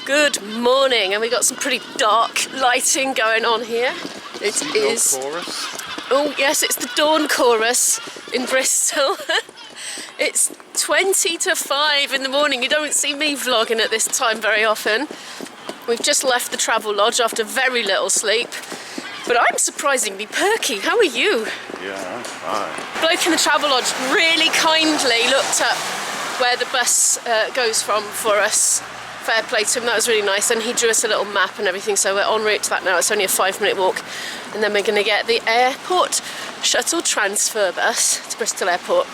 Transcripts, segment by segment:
Good morning, and we got some pretty dark lighting going on here. It is. Oh yes, it's the dawn chorus in Bristol. It's 20 to 5 in the morning. You don't see me vlogging at this time very often. We've just left the Travelodge after very little sleep, but I'm surprisingly perky. How are you? Yeah, I'm fine. Bloke in the Travelodge really kindly looked up where the bus goes from for us. Fair play to him, that was really nice, and he drew us a little map and everything, so we're en route to that now. It's only a 5-minute walk, and then we're going to get the airport shuttle transfer bus to Bristol Airport.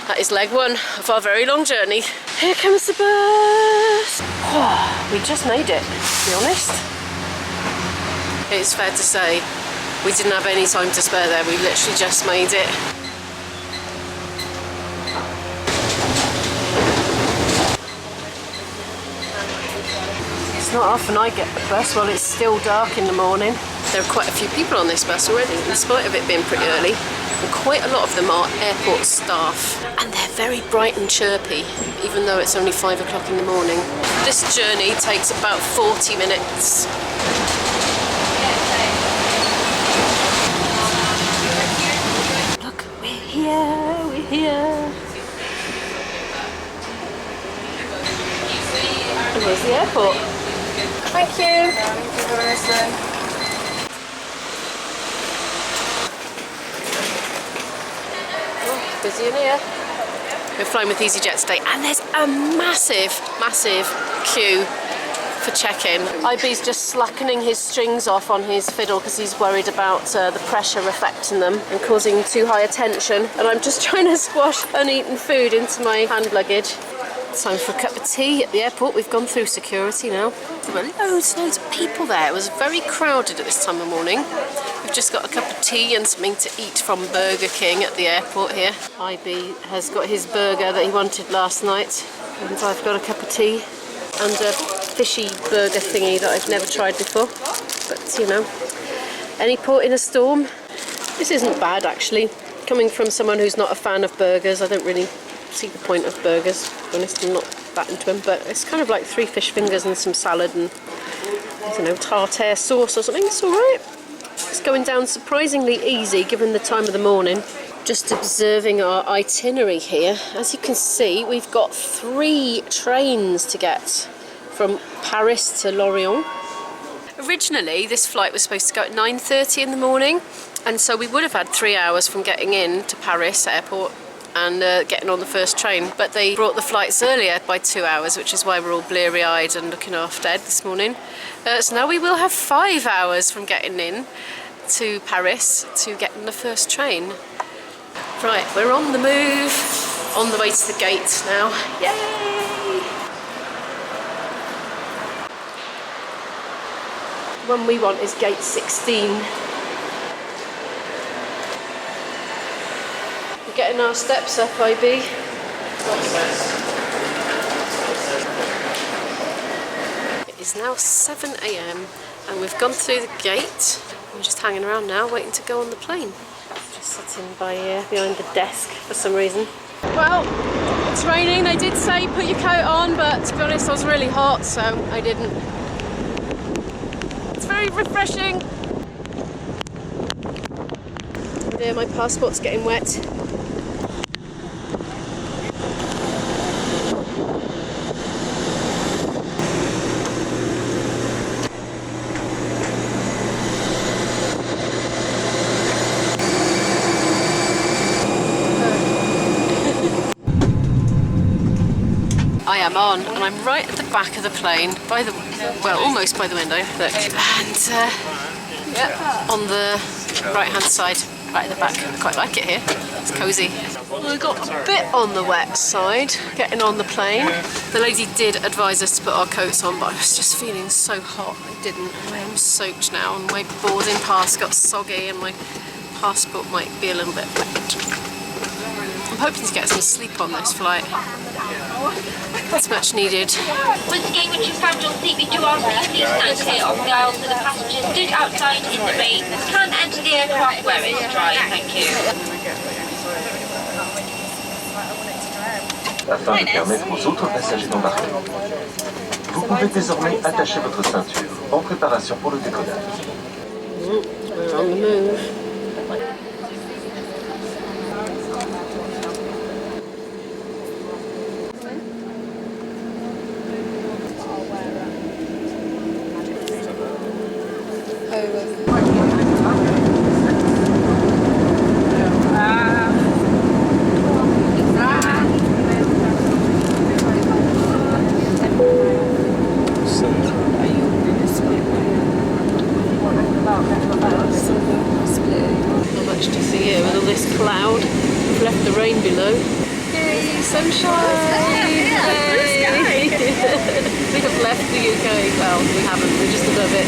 That is leg one of our very long journey. Here comes the bus. We just made it, to be honest. It's fair to say we didn't have any time to spare there. We literally just made it. It's not often I get the bus while it's still dark in the morning. There are quite a few people on this bus already, in spite of it being pretty early. And quite a lot of them are airport staff. And they're very bright and chirpy, even though it's only 5 o'clock in the morning. This journey takes about 40 minutes. Look, we're here, we're here. And here's the airport. Thank you. Oh, busy in here. We're flying with EasyJet today, and there's a massive, massive queue for check-in. IB's just slackening his strings off on his fiddle because he's worried about the pressure affecting them and causing too high attention. And I'm just trying to squash uneaten food into my hand luggage. Time for a cup of tea at the airport. We've gone through security now. There were loads of people there. It was very crowded at this time of morning. We've just got a cup of tea and something to eat from Burger King at the airport here. IB has got his burger that he wanted last night, and I've got a cup of tea and a fishy burger thingy that I've never tried before. But you know, any port in a storm. This isn't bad actually. Coming from someone who's not a fan of burgers, I don't really see the point of burgers. To be honest, I'm not that into them, but it's kind of like 3 fish fingers and some salad and I don't know, tartare sauce or something. It's alright. It's going down surprisingly easy given the time of the morning. Just observing our itinerary here. As you can see, we've got 3 trains to get from Paris to Lorient. Originally, this flight was supposed to go at 9:30 in the morning, and so we would have had 3 hours from getting in to Paris airport and getting on the first train, but they brought the flights earlier by 2 hours, which is why we're all bleary-eyed and looking half dead this morning. So now we will have 5 hours from getting in to Paris to get on the first train. Right, we're on the move, on the way to the gate now. Yay! One we want is gate 16. Getting our steps up, IB. It is now 7 AM and we've gone through the gate. We're just hanging around now, waiting to go on the plane. Just sitting by here, behind the desk for some reason. Well, it's raining. They did say put your coat on, but to be honest, I was really hot, so I didn't. It's very refreshing. Oh dear, my passport's getting wet. I am on, and I'm right at the back of the plane, by the, well, almost by the window, look, and yeah, on the right hand side, right at the back. I quite like it here, it's cosy. We got a bit on the wet side, getting on the plane. The lady did advise us to put our coats on, but I was just feeling so hot, I didn't. I'm soaked now, and my boarding pass got soggy, and my passport might be a little bit wet. I'm hoping to get some sleep on this flight. It's much needed. With the gate which you found your seat, we do ask that you please stand clear of the aisle so the passengers stood outside in the rain can enter the aircraft where it's dry. Thank you. Afin de permettre aux autres passagers d'embarquer. Vous pouvez désormais attacher votre ceinture en préparation pour le décollage. We're on the move. With all this cloud, we've left the rain below. Yay, sunshine! Yay. We have left the UK. Well, we haven't, we're just above it.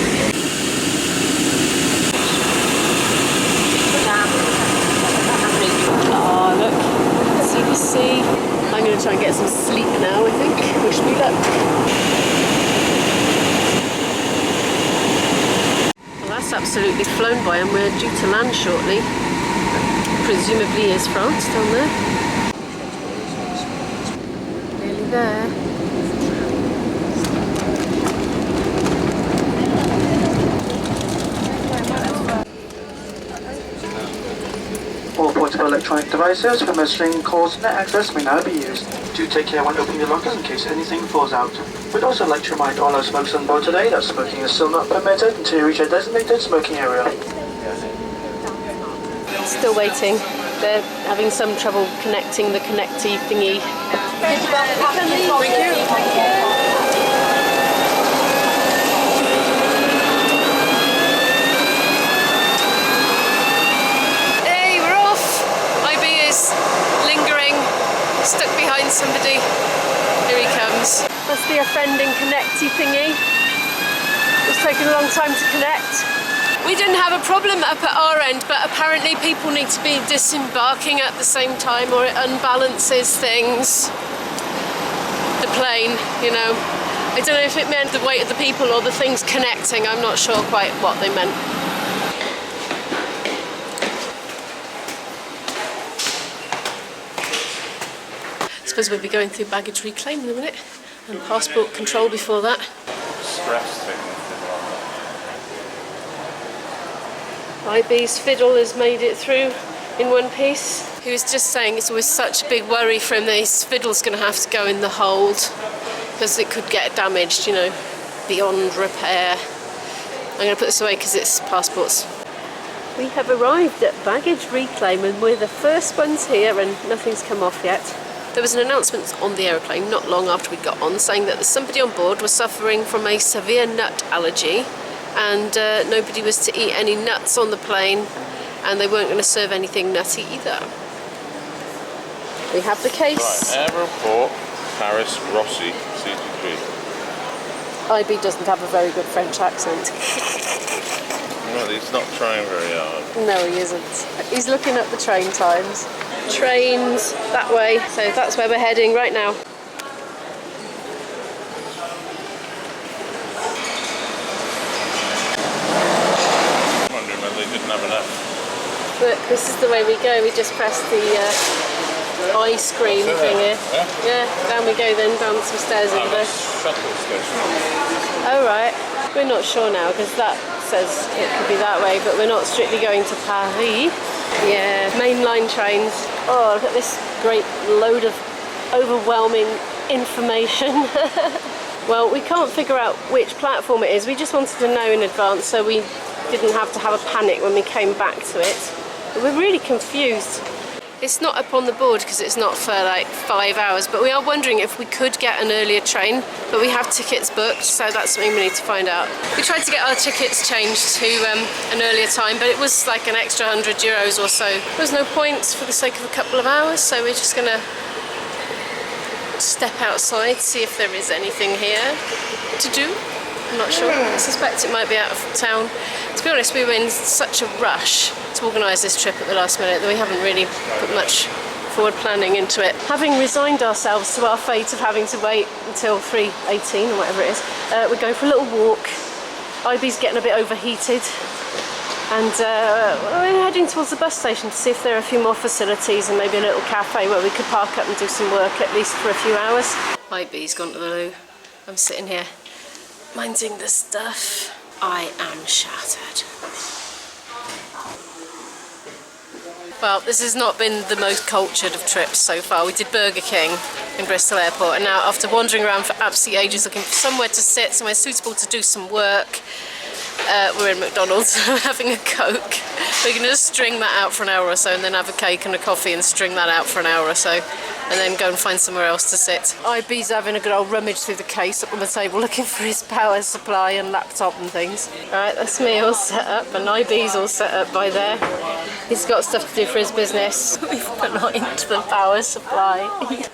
Oh, look, see the sea. I'm going to try and get some sleep now, I think. Wish me luck. Well, that's absolutely flown by and we're due to land shortly. Presumably is France down there. Nearly there. All portable electronic devices for measuring calls and access may now be used. Do take care when opening your lockers in case anything falls out. We'd also like to remind all our smokers on board today that smoking is still not permitted until you reach a designated smoking area. Still waiting. They're having some trouble connecting the connecty thingy. Thank you. Hey, we're off! IB is lingering, stuck behind somebody. Here he comes. Must be a offending connecty thingy. It's taken a long time to connect. We didn't have a problem up at our end, but apparently people need to be disembarking at the same time or it unbalances things. The plane, you know. I don't know if it meant the weight of the people or the things connecting. I'm not sure quite what they meant. I suppose we'll be going through baggage reclaim in a minute and passport control before that. Stress thing. IB's fiddle has made it through in one piece. He was just saying it's always such a big worry for him that his fiddle's going to have to go in the hold because it could get damaged, you know, beyond repair. I'm going to put this away because it's passports. We have arrived at baggage reclaim and we're the first ones here and nothing's come off yet. There was an announcement on the aeroplane not long after we got on saying that somebody on board was suffering from a severe nut allergy and nobody was to eat any nuts on the plane and they weren't going to serve anything nutty either. We have the case. Right, Aéroport, Paris, Rossi, CG3. IB doesn't have a very good French accent. Well, he's not trying very hard. No, he isn't. He's looking at the train times. Trains that way, so that's where we're heading right now. I'm wondering whether they didn't have enough. Look, this is the way we go. We just press the ice cream thing here. Yeah, down we go then, down some stairs over there. Shuttle station. Oh right, we're not sure now because that says it could be that way, but we're not strictly going to Paris. Yeah, mainline trains. Oh, look at this great load of overwhelming information. Well, we can't figure out which platform it is. We just wanted to know in advance so we didn't have to have a panic when we came back to it. But we're really confused. It's not up on the board because it's not for like 5 hours, but we are wondering if we could get an earlier train, but we have tickets booked, so that's something we need to find out. We tried to get our tickets changed to an earlier time, but it was like an extra €100 or so. There was no point for the sake of a couple of hours, so we're just gonna step outside, see if there is anything here to do. I'm not sure. I suspect it might be out of town. To be honest, we were in such a rush to organise this trip at the last minute that we haven't really put much forward planning into it. Having resigned ourselves to our fate of having to wait until 3:18 or whatever it is, we're going for a little walk. IB's getting a bit overheated and we're heading towards the bus station to see if there are a few more facilities and maybe a little cafe where we could park up and do some work at least for a few hours. IB's gone to the loo. I'm sitting here minding the stuff. I am shattered. Well, this has not been the most cultured of trips so far. We did Burger King in Bristol Airport, and now after wandering around for absolutely ages looking for somewhere to sit, somewhere suitable to do some work, we're in McDonald's having a Coke. We're going to just string that out for an hour or so and then have a cake and a coffee and string that out for an hour or so and then go and find somewhere else to sit. IB's having a good old rummage through the case up on the table looking for his power supply and laptop and things. Alright, that's me all set up and IB's all set up by there. He's got stuff to do for his business. We've put into the power supply.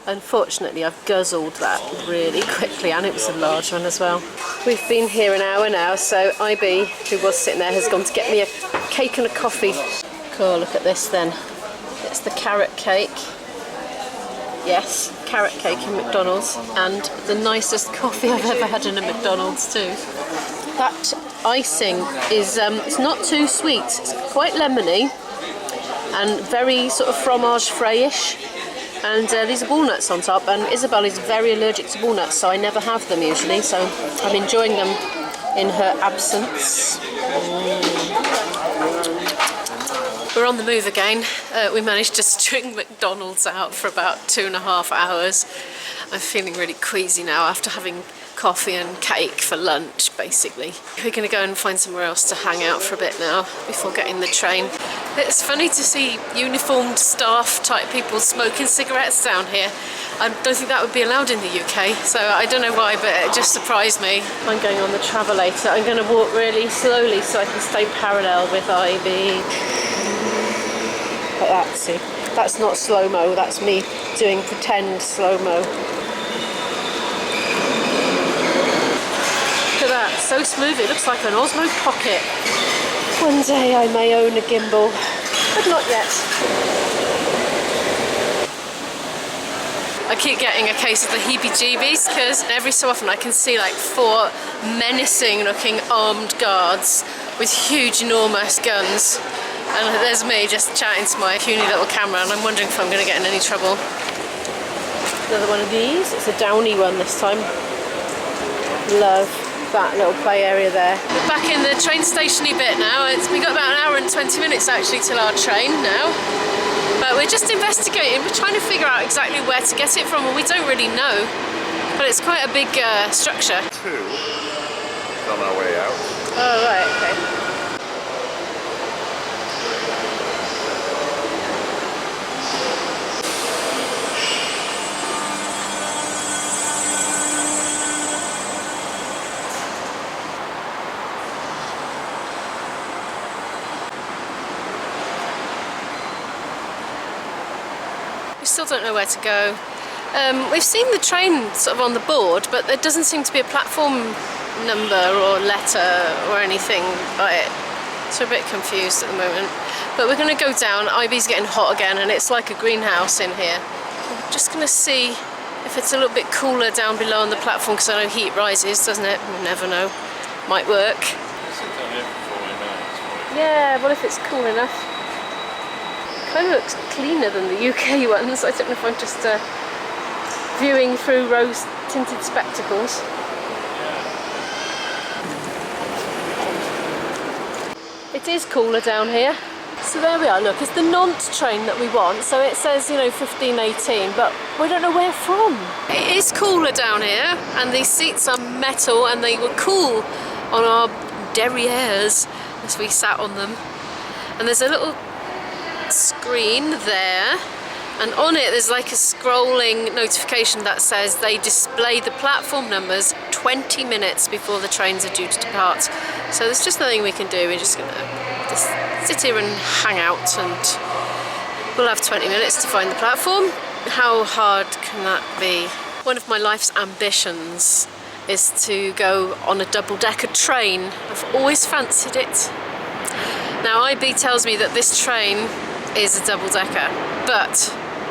Unfortunately, I've guzzled that really quickly and it was a large one as well. We've been here an hour now, so IB, who was sitting there, has gone to get me a cake and a coffee. Cool, look at this then. It's the carrot cake. Yes, carrot cake in McDonald's, and the nicest coffee I've ever had in a McDonald's too. That icing is it's not too sweet, it's quite lemony and very sort of fromage frais. And these are walnuts on top, and Isabel is very allergic to walnuts, so I never have them usually, so I'm enjoying them in her absence. We're on the move again. We managed to string McDonald's out for about 2.5 hours. I'm feeling really queasy now after having coffee and cake for lunch, basically. We're going to go and find somewhere else to hang out for a bit now before getting the train. It's funny to see uniformed staff type people smoking cigarettes down here. I don't think that would be allowed in the UK, so I don't know why, but it just surprised me. I'm going on the Travelator. I'm going to walk really slowly so I can stay parallel with IB. Like that, see? That's not slow-mo, that's me doing pretend slow-mo. Look at that, so smooth, it looks like an Osmo Pocket. One day I may own a gimbal, but not yet. I keep getting a case of the heebie-jeebies because every so often I can see like 4 menacing looking armed guards with huge enormous guns. And there's me just chatting to my puny little camera and I'm wondering if I'm going to get in any trouble. Another one of these, it's a downy one this time. Love that little play area there. We're back in the train station-y bit now. We got about an hour and 20 minutes actually till our train now. But we're just investigating, we're trying to figure out exactly where to get it from, and we don't really know. But it's quite a big structure. 2 on our way out. Oh right, okay. We still don't know where to go. We've seen the train sort of on the board, but there doesn't seem to be a platform number or letter or anything by it. So we're a bit confused at the moment. But we're going to go down. IB's getting hot again and it's like a greenhouse in here. I'm just going to see if it's a little bit cooler down below on the platform because I know heat rises, doesn't it? You never know. Might work. Yeah, well if it's cool enough. Kind of looks cleaner than the UK ones. I don't know if I'm just viewing through rose-tinted spectacles. It is cooler down here. So there we are, look, it's the Nantes train that we want. So it says, you know, 1518, but we don't know where from. It is cooler down here, and these seats are metal, and they were cool on our derrieres as we sat on them. And there's a little screen there, and on it there's like a scrolling notification that says they display the platform numbers 20 minutes before the trains are due to depart. So there's just nothing we can do. We're just gonna sit here and hang out, and we'll have 20 minutes to find the platform. How hard can that be? One of my life's ambitions is to go on a double-decker train. I've always fancied it. Now IB tells me that this train is a double-decker, but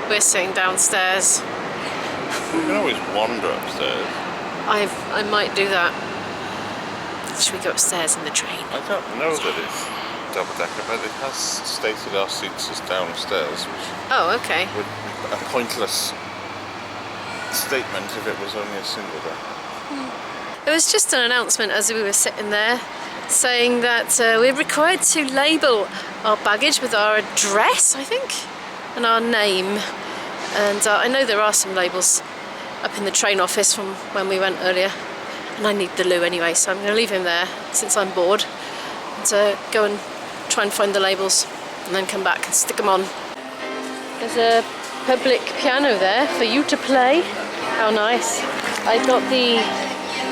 we're sitting downstairs. You can always wander upstairs. I might do that. Should we go upstairs in the train? I don't know that it's double-decker, but it has stated our seats is downstairs, which Oh, okay. would be a pointless statement if it was only a single-decker. It was just an announcement as we were sitting there saying that we're required to label our baggage with our address, I think, and our name. And I know there are some labels up in the train office from when we went earlier, and I need the loo anyway, so I'm going to leave him there since I'm bored and go and try and find the labels and then come back and stick them on. There's a public piano there for you to play. How nice. I got the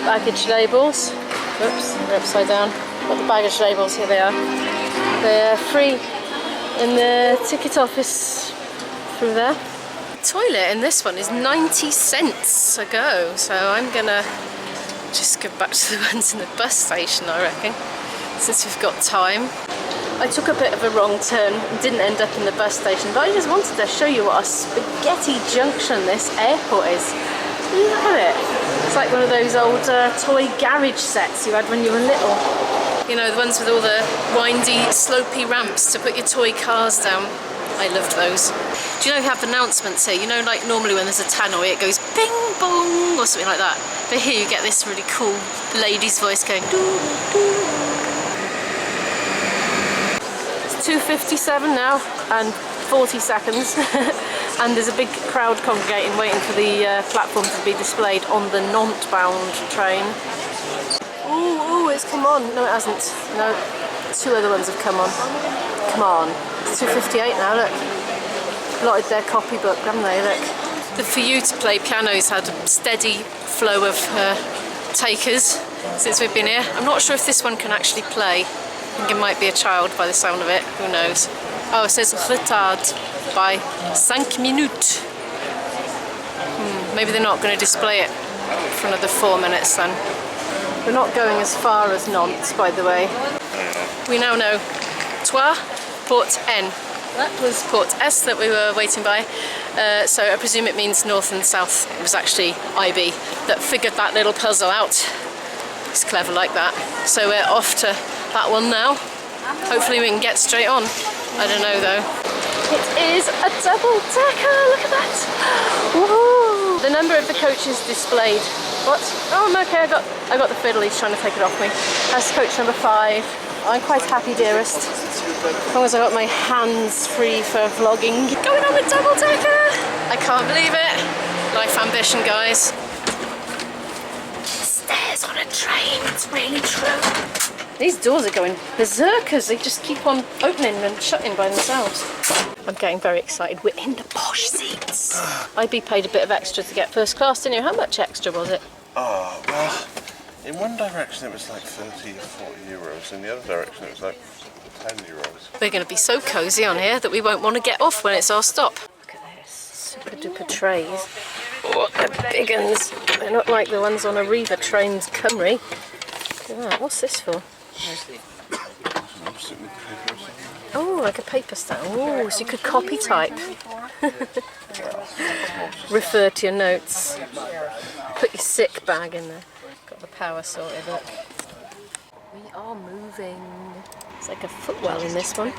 baggage labels. Oops, they're upside down. Got the baggage labels, here they are. They're free in the ticket office through there. The toilet in this one is 90 cents a go, so I'm gonna just go back to the ones in the bus station, I reckon, since we've got time. I took a bit of a wrong turn and didn't end up in the bus station, but I just wanted to show you what a spaghetti junction this airport is. Look at it. It's like one of those old toy garage sets you had when you were little. You know, the ones with all the windy, slopey ramps to put your toy cars down. I loved those. Do you know you have announcements here? You know, like normally when there's a tannoy it goes bing bong or something like that. But here you get this really cool lady's voice going doo doo. 2:57 now and 40 seconds and there's a big crowd congregating waiting for the platform to be displayed on the Nantes bound train. Ooh, it's come on. No, it hasn't. No, two other ones have come on. Come on. It's 2:58 now, look. Blotted their copybook, haven't they, look. The For You to Play piano's had a steady flow of takers since we've been here. I'm not sure if this one can actually play. I think it might be a child by the sound of it, who knows. Oh, it says retard by 5 minutes. Maybe they're not going to display it for another 4 minutes then. We're not going as far as Nantes, by the way. We now know Trois, Port N. That was Port S that we were waiting by. So I presume it means north and south. It was actually IB that figured that little puzzle out. It's clever like that. So we're off to that one now. Hopefully we can get straight on. I don't know though. It is a double-decker, look at that. Woohoo! The number of the coaches displayed. What? Oh, okay, I got the fiddle, he's trying to take it off me. That's coach number 5. I'm quite happy, dearest. As long as I got my hands free for vlogging. Going on the double-decker! I can't believe it. Life ambition, guys. Stairs on a train, it's really true. These doors are going berserkers, they just keep on opening and shutting by themselves. I'm getting very excited, we're in the posh seats. IB paid a bit of extra to get first class, didn't you? How much extra was it? Oh, well, in one direction it was like 30 or 40 euros, in the other direction it was like 10 euros. We're going to be so cosy on here that we won't want to get off when it's our stop. Look at this, super duper trays. Oh, they're big ones. They're not like the ones on a Riva Trains Cymru. Look at that, what's this for? Oh, like a paper stamp. Oh, so you could copy type. Refer to your notes. Put your sick bag in there. Got the power sorted, look. We are moving. It's like a footwell in this one.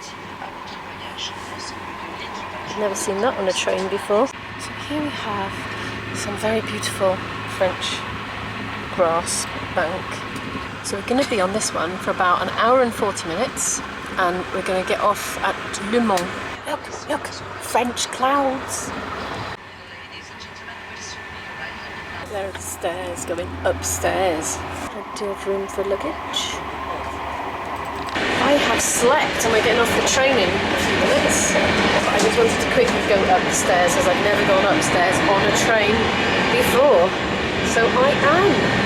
I've never seen that on a train before. So here we have some very beautiful French grass bank. So we're going to be on this one for about 1 hour and 40 minutes and we're going to get off at Le Mans. Look, French clouds. There are the stairs going upstairs. Plenty of room for luggage. I have slept and we're getting off the train in a few minutes. I just wanted to quickly go upstairs as I've never gone upstairs on a train before. So I am.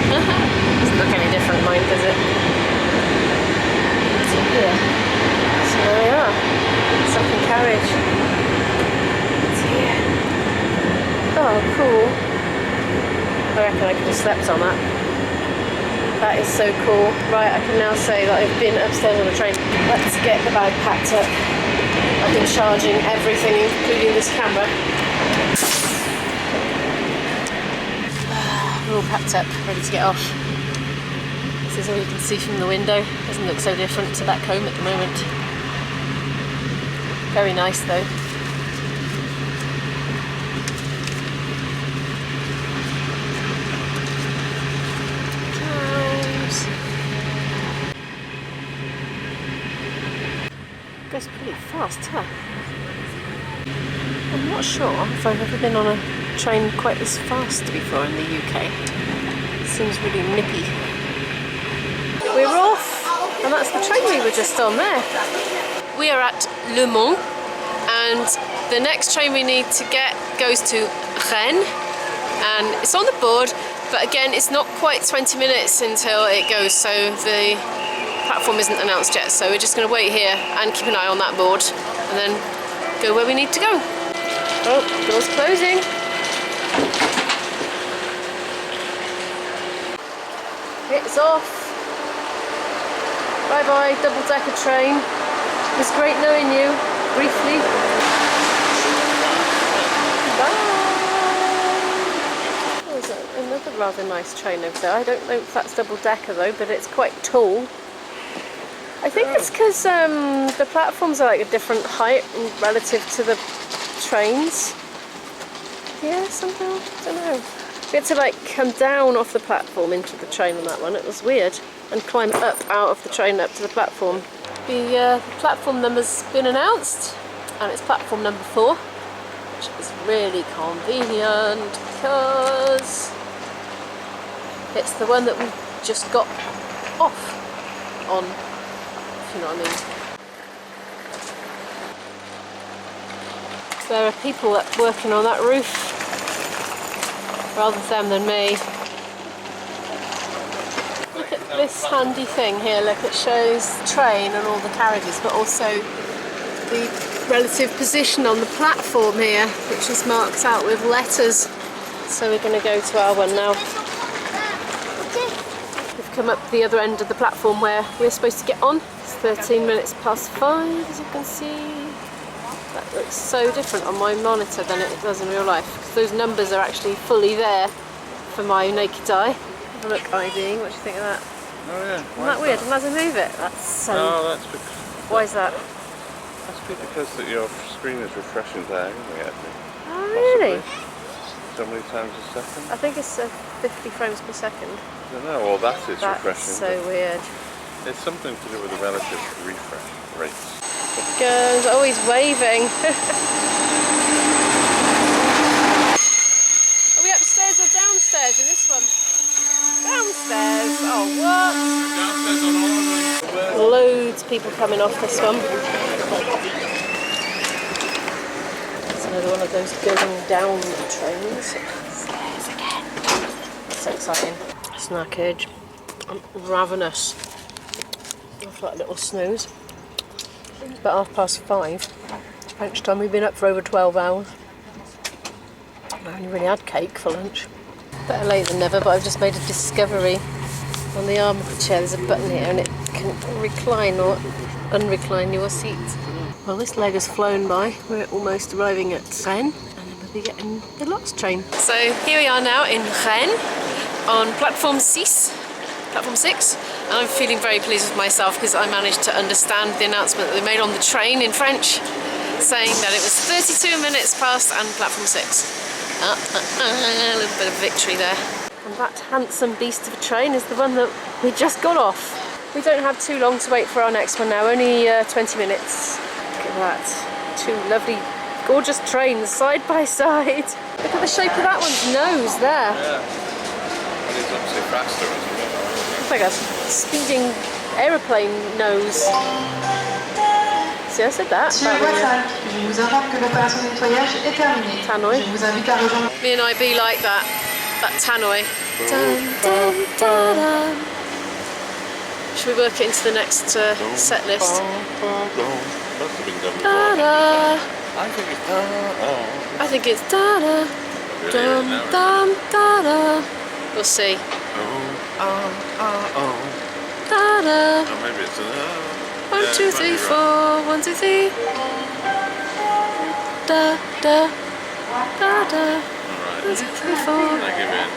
Doesn't look any different, mine, does it? It's here. So there we are. Second carriage. It's here. Oh, cool. I reckon I could have slept on that. That is so cool. Right, I can now say that I've been upstairs on a train. Let's get the bag packed up. I've been charging everything, including this camera. We're all packed up, ready to get off. This is all you can see from the window. Doesn't look so different to back home at the moment. Very nice though. goes pretty fast, huh? I'm not sure if I've ever been on a train quite as fast before in the UK. It seems really nippy. We're off, and that's the train we were just on there. We are at Le Mans, and the next train we need to get goes to Rennes, and it's on the board, but again it's not quite 20 minutes until it goes, so the platform isn't announced yet, so we're just going to wait here and keep an eye on that board and then go where we need to go. Oh, door's closing. It's off. Bye bye, double-decker train. It was great knowing you, briefly. Bye. There's another rather nice train over there. I don't know if that's double-decker though, but it's quite tall. I think it's because the platforms are like a different height relative to the trains. Yeah, somehow, I don't know. We had to like come down off the platform into the train on that one. It was weird. And climb up out of the train up to the platform. The platform number's been announced, and it's platform number 4, which is really convenient because it's the one that we just got off on, if you know what I mean. There are people working on that roof, rather them than me. This handy thing here, look, it shows the train and all the carriages, but also the relative position on the platform here, which is marked out with letters. So we're going to go to our one now. We've come up the other end of the platform where we're supposed to get on. It's 13 minutes past 5, as you can see. That looks so different on my monitor than it does in real life, because those numbers are actually fully there for my naked eye. Have a look, Ivy, what do you think of that? Oh yeah. Isn't that weird? And as I move it, that's so... No, that's because... Why is that? That's because that your screen is refreshing diagonally, I think. Oh really? Possibly. So many times a second? I think it's 50 frames per second. I don't know, well that is That's refreshing. so weird. It's something to do with the relative refresh rates. Girls always waving. Are we upstairs or downstairs in this one? Downstairs. Oh, what? Downstairs on all of them. Loads of people coming off this one. It's another one of those going down trains. Stairs again. So exciting. Snackage. I'm ravenous. I've got a little snooze. It's about 5:30. French time. We've been up for over 12 hours. I only really had cake for lunch. Better late than never, but I've just made a discovery. On the arm of the chair there's a button here and it can recline or unrecline your seat. Well, this leg has flown by. We're almost arriving at Rennes and then we'll be getting the Lox train. So here we are now in Rennes on platform 6. Platform 6, and I'm feeling very pleased with myself because I managed to understand the announcement that they made on the train in French saying that it was 32 minutes past and platform 6. A little bit of victory there. And that handsome beast of a train is the one that we just got off. We don't have too long to wait for our next one now, only 20 minutes. Look at that. 2 lovely, gorgeous trains side by side. Look at the shape of that one's nose there. Yeah. And it's obviously faster, isn't it? It's like a speeding aeroplane nose. See, I said that. Monsieur Watson, je vous informe que l'opération de nettoyage est terminée. Tannoy. Je vous invite à rejoindre. Me and I be like that tannoy. Dun, dun, dun, dun. Should we work it into the next set list? Must have been done Da before. da. I think it's da. I think it's da da. Dum dum da da. We'll see. Da da. Oh, maybe it's a 1, 2, 3, 4. 1, 2, 3. Da da. Da da. 1, 2, 3, 4. I give in.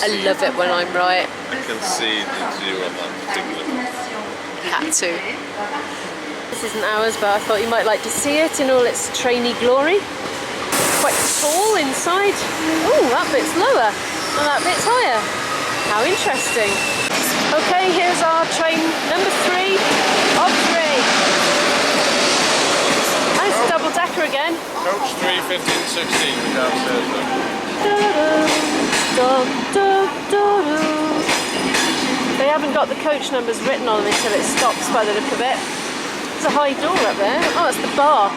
I love it when I'm right. I concede to you on that particular one. Had to. This isn't ours, but I thought you might like to see it in all its trainy glory. Quite tall inside. Oh, that bit's lower and that bit's higher. How interesting. Okay, here's our train number 3 of 3. tracker again. Coach 3, 15, 16 are downstairs They haven't got the coach numbers written on them until it stops by the look of it. There's a high door up there. Oh, it's the bar.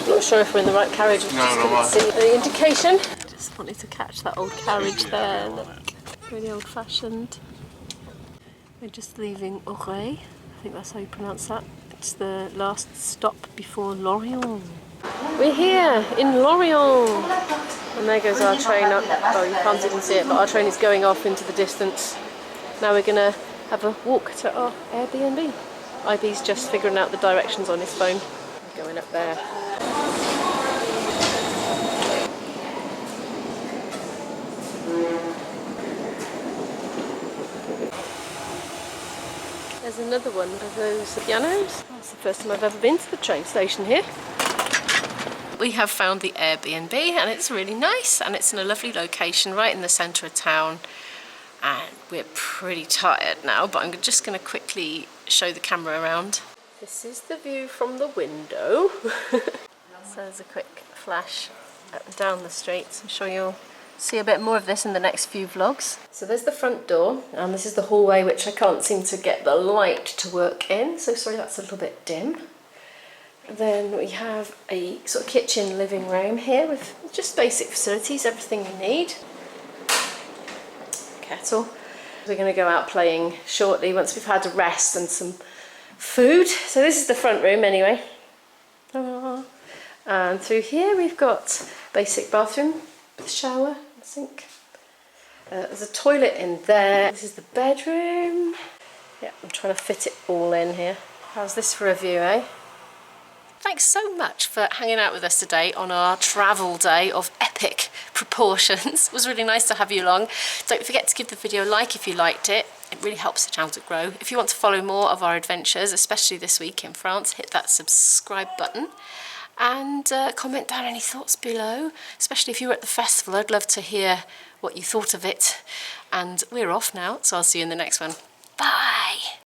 Not sure if we're in the right carriage. No, See the indication. Just wanted to catch that old carriage there. Look, really old-fashioned. We're just leaving Lorient. I think that's how you pronounce that. It's the last stop before Lorient. We're here in Lorient. And there goes our train up. Oh, you can't even see it, but our train is going off into the distance. Now we're going to have a walk to our Airbnb. IB's just figuring out the directions on his phone. We're going up there. There's another one of those pianos. That's the first time I've ever been to the train station here. We have found the Airbnb and it's really nice and it's in a lovely location right in the centre of town, and we're pretty tired now, but I'm just going to quickly show the camera around. This is the view from the window. So there's a quick flash up and down the street. I'm sure you'll see a bit more of this in the next few vlogs. So there's the front door, and this is the hallway, which I can't seem to get the light to work in, so sorry that's a little bit dim. Then we have a sort of kitchen living room here with just basic facilities, everything you need. Kettle. We're going to go out playing shortly once we've had a rest and some food. So this is the front room anyway. And through here we've got basic bathroom with shower and sink. There's a toilet in there. This is the bedroom. Yeah, I'm trying to fit it all in here. How's this for a view, eh? Thanks so much for hanging out with us today on our travel day of epic proportions. It was really nice to have you along. Don't forget to give the video a like if you liked it. It really helps the channel to grow. If you want to follow more of our adventures, especially this week in France, hit that subscribe button and comment down any thoughts below, especially if you were at the festival. I'd love to hear what you thought of it. And we're off now, so I'll see you in the next one. Bye!